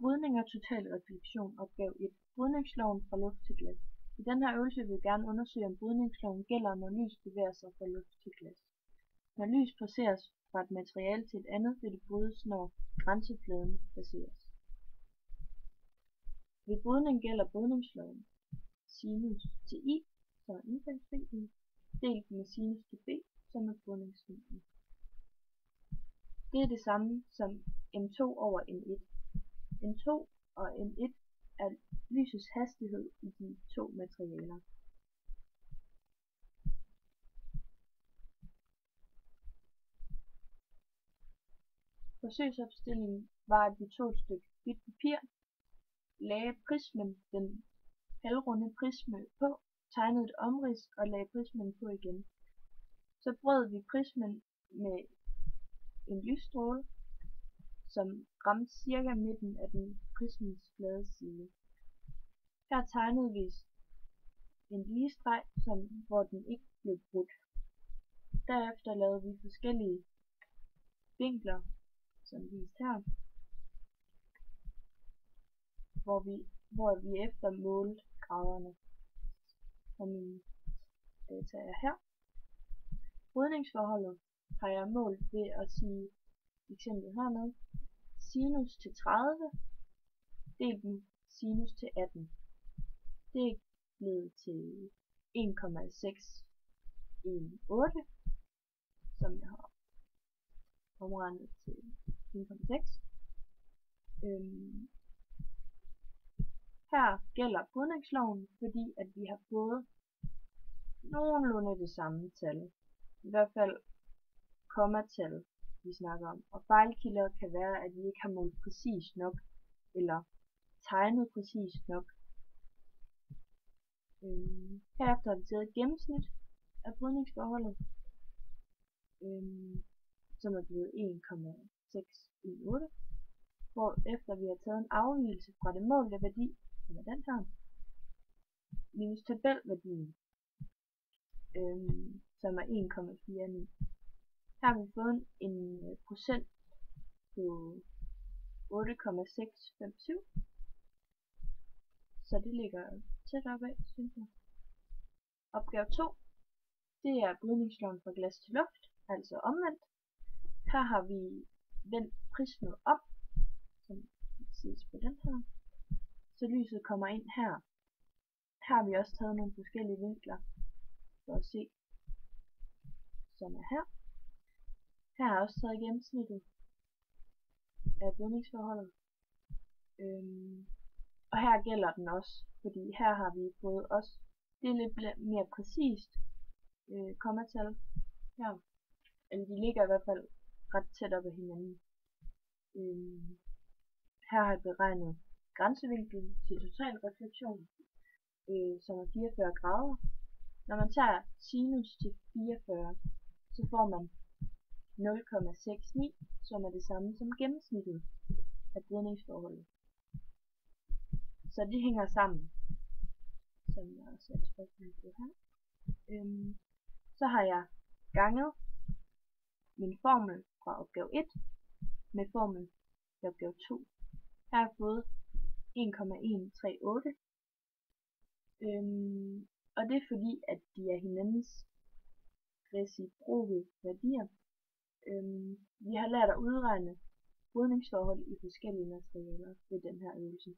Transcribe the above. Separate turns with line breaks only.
Brydning og totalreflektion, opgave 1. Brydningsloven fra luft til glas. I denne her øvelse vil vi gerne undersøge, om brydningsloven gælder, når lys bevæger sig fra luft til glas. Når lys passeres fra et materiale til et andet, vil det brydes, når grænsefladen passeres. Ved brydning gælder brydningsloven sinus til I, som er indfaldsvinklen, delt med sinus til B, som er brydningsvinklen. Det er det samme som m2 over m1. m2 og m1 er lysets hastighed i de to materialer. Forsøgsopstillingen var, at vi tog et stykke hvidt papir, lagde prismen, den halvrunde prisme på, tegnede et omrids og lagde prismen på igen. Så brød vi prismen med en lysstråle, som ramte cirka midten af den prismens flade side. Her tegnede vi en lige streg, hvor den ikke blev brudt. Derefter lavede vi forskellige vinkler, som vist her, hvor vi efter målte graderne. Og mine data er her. Brydningsforholdet har jeg målt ved at sige, eksemplet hernede, sinus til 30 delt med sinus til 18. Det er blevet til 1,618, som jeg har omregnet til 1,6. Her gælder brydningsloven, fordi at vi har fået nogenlunde det samme tal. I hvert fald kommatal, vi snakker om. Og fejlkilder kan være, at vi ikke har målt præcist nok, eller tegnet præcist nok. Herefter har vi taget et gennemsnit af brydningsforholdet, som er blevet 1,618, hvor efter vi har taget en afvigelse fra det målte værdi, som er den her, minus tabelværdien, som er 1,49. Her har vi fået en procent på 8,657, så det ligger tæt op af, synes jeg. Opgave 2, det er brydningsloven fra glas til luft, altså omvendt. Her har vi vendt prismet op, som ses på den her, så lyset kommer ind her. Her har vi også taget nogle forskellige vinkler for at se, som er her. Her har jeg også taget gennemsnittet af brydningsforholdet. Og her gælder den også, fordi her har vi fået også, det er lidt mere præcist kommatal her. Eller de ligger i hvert fald ret tæt op ad hinanden. Her har jeg beregnet grænsevinklen til totalreflektion, som er 44 grader. Når man tager sinus til 44, så får man 0,69, som er det samme som gennemsnittet af brydningsforholdet. Så det hænger sammen, som jeg har sat spørgsmål på her. Så har jeg ganget min formel fra opgave 1 med formel fra opgave 2. Her har jeg fået 1,138. Og det er fordi, at de er hinandens reciproke værdier. Vi har lært at udregne brydningsforhold i forskellige materialer ved den her øvelse.